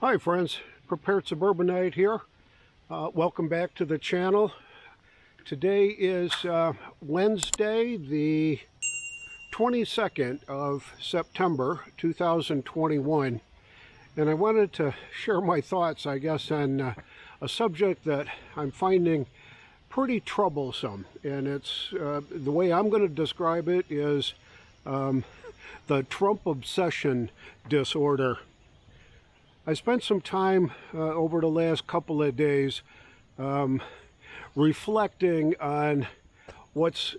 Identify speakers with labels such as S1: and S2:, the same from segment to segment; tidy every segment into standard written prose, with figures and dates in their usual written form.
S1: Hi friends, Prepared Suburbanite here. Welcome back to the channel. Today is Wednesday, the 22nd of September 2021, and I wanted to share my thoughts, I guess, on a subject that I'm finding pretty troublesome, and it's the way I'm going to describe it is the Trump obsession disorder. I spent some time over the last couple of days reflecting on what's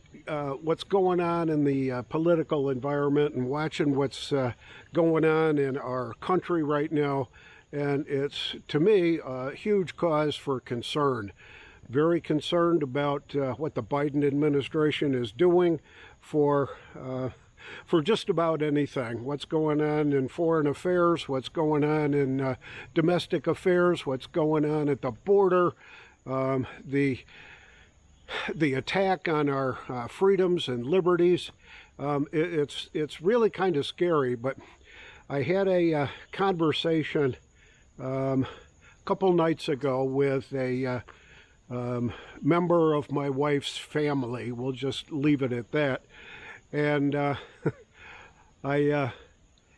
S1: going on in the political environment and watching what's going on in our country right now, and it's, to me, a huge cause for concern. Very concerned about what the Biden administration is doing for just about anything. What's going on in foreign affairs, what's going on in domestic affairs, what's going on at the border, the attack on our freedoms and liberties. It's really kind of scary, but I had a conversation a couple nights ago with a member of my wife's family. We'll just leave it at that. And I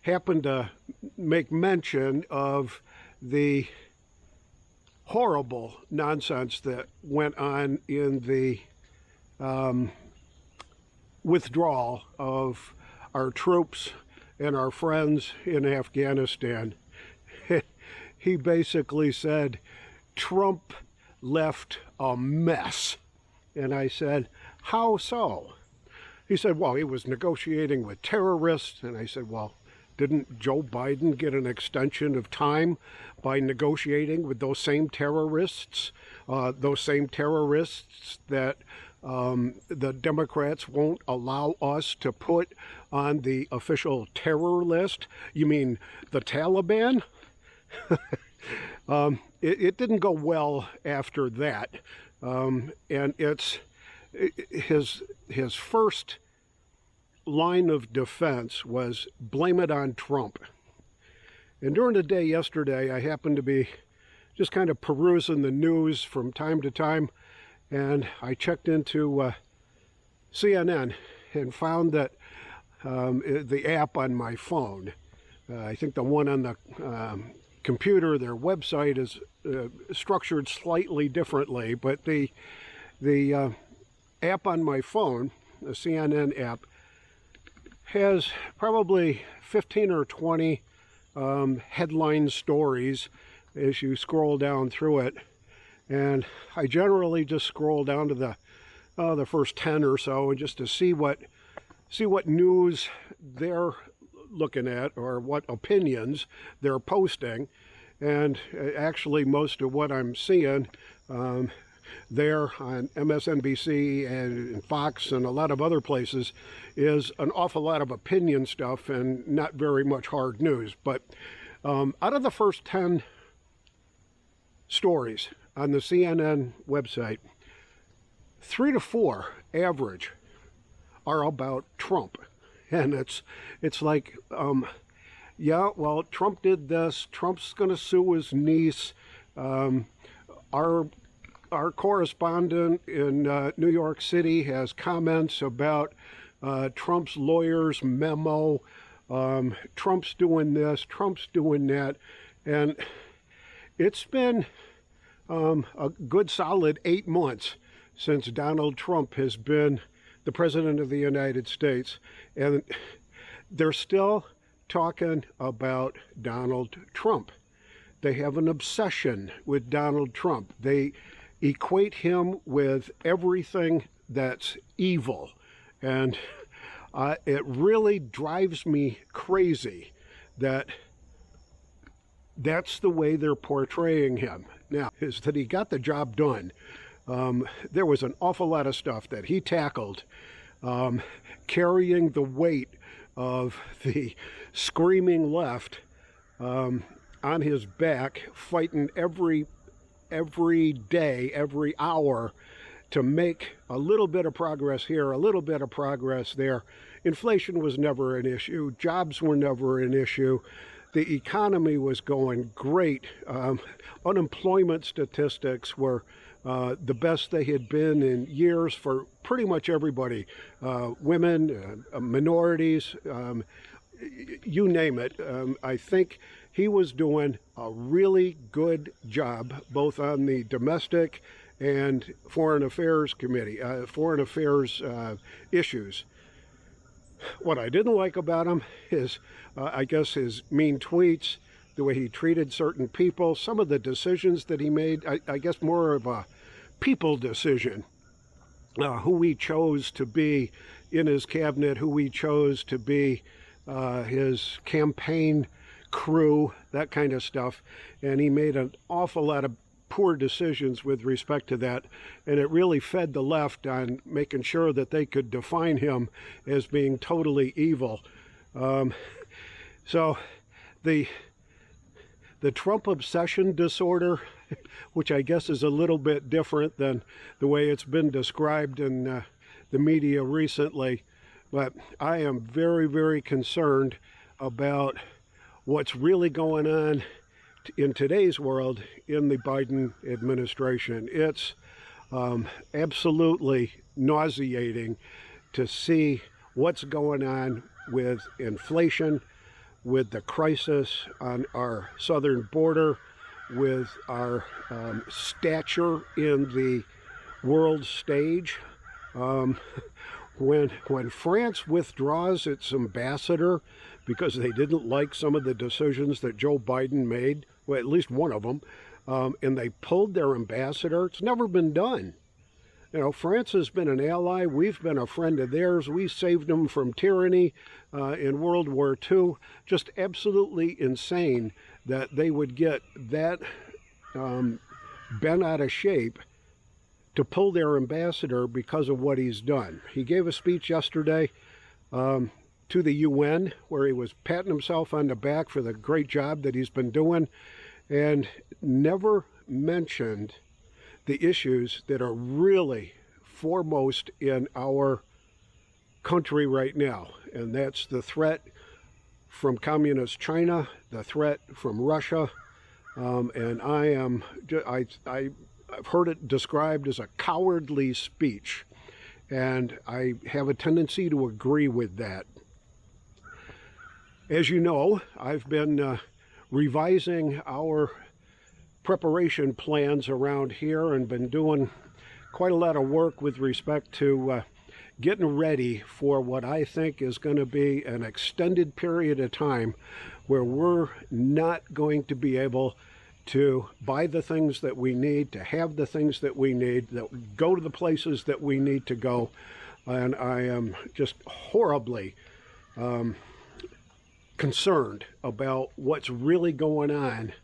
S1: happened to make mention of the horrible nonsense that went on in the withdrawal of our troops and our friends in Afghanistan. He basically said, Trump left a mess. And I said, how so? He said, well, he was negotiating with terrorists. And I said, well, didn't Joe Biden get an extension of time by negotiating with those same terrorists that the Democrats won't allow us to put on the official terror list? You mean the Taliban? It didn't go well after that. And it's his first line of defense was blame it on Trump. And during the day yesterday, I happened to be just kind of perusing the news from time to time, and I checked into CNN and found that the app on my phone, I think the one on the computer, their website is structured slightly differently, but the app on my phone, the CNN app, has probably 15 or 20 headline stories as you scroll down through it. And I generally just scroll down to the first 10 or so, and just to see what news they're looking at or what opinions they're posting. And actually most of what I'm seeing there on MSNBC and Fox and a lot of other places is an awful lot of opinion stuff and not very much hard news. But out of the first 10 stories on the CNN website, 3 to 4 average are about Trump. And it's like, yeah, well, Trump did this. Trump's going to sue his niece. Our correspondent in New York City has comments about Trump's lawyer's memo. Trump's doing this, Trump's doing that. And it's been a good solid 8 months since Donald Trump has been the President of the United States. And they're still talking about Donald Trump. They have an obsession with Donald Trump. They equate him with everything that's evil. And it really drives me crazy that that's the way they're portraying him. Now, is that he got the job done. There was an awful lot of stuff that he tackled, carrying the weight of the screaming left on his back, fighting every day, every hour to make a little bit of progress here, a little bit of progress there. Inflation was never an issue. Jobs were never an issue. the economy was going great. Unemployment statistics were the best they had been in years for pretty much everybody. Women, minorities, you name it. I think he was doing a really good job, both on the domestic and foreign affairs committee, foreign affairs issues. What I didn't like about him is, I guess, his mean tweets, the way he treated certain people, some of the decisions that he made, I guess more of a people decision, who he chose to be in his cabinet, who he chose to be his campaign crew, that kind of stuff. And he made an awful lot of poor decisions with respect to that, and it really fed the left on making sure that they could define him as being totally evil. So the Trump obsession disorder, which I guess is a little bit different than the way it's been described in the media recently, but I am very, very concerned about what's really going on in today's world in the Biden administration. It's absolutely nauseating to see what's going on with inflation, with the crisis on our southern border, with our stature in the world stage. When France withdraws its ambassador because they didn't like some of the decisions that Joe Biden made, well, at least one of them, and they pulled their ambassador, it's never been done. You know, France has been an ally. We've been a friend of theirs. We saved them from tyranny in World War II. Just absolutely insane that they would get that bent out of shape to pull their ambassador because of what he's done. He gave a speech yesterday to the UN where he was patting himself on the back for the great job that he's been doing, and never mentioned the issues that are really foremost in our country right now, and that's the threat from communist China, the threat from Russia, and I've heard it described as a cowardly speech, and I have a tendency to agree with that. As you know, I've been revising our preparation plans around here and been doing quite a lot of work with respect to getting ready for what I think is going to be an extended period of time where we're not going to be able to buy the things that we need, to have the things that we need, that go to the places that we need to go. And I am just horribly concerned about what's really going on.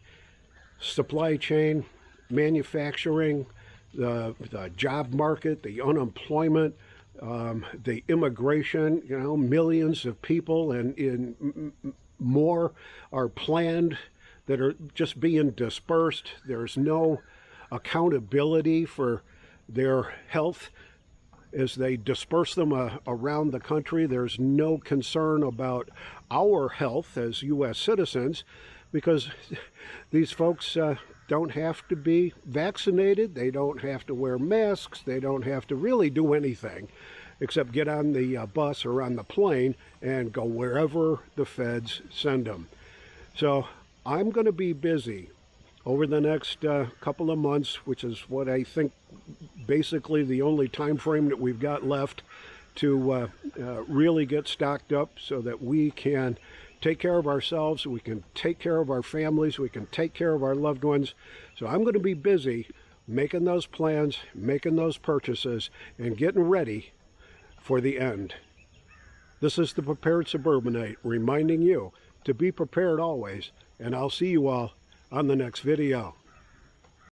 S1: Supply chain, manufacturing, the job market, the unemployment, the immigration, you know, millions of people and more are planned that are just being dispersed. There's no accountability for their health as they disperse them around the country. There's no concern about our health as U.S. citizens because these folks don't have to be vaccinated. They don't have to wear masks. They don't have to really do anything except get on the bus or on the plane and go wherever the feds send them. So I'm going to be busy over the next couple of months, which is what I think basically the only time frame that we've got left to really get stocked up so that we can take care of ourselves, we can take care of our families, we can take care of our loved ones. So I'm going to be busy making those plans, making those purchases, and getting ready for the end. This is the Prepared Suburbanite reminding you to be prepared always, and I'll see you all on the next video.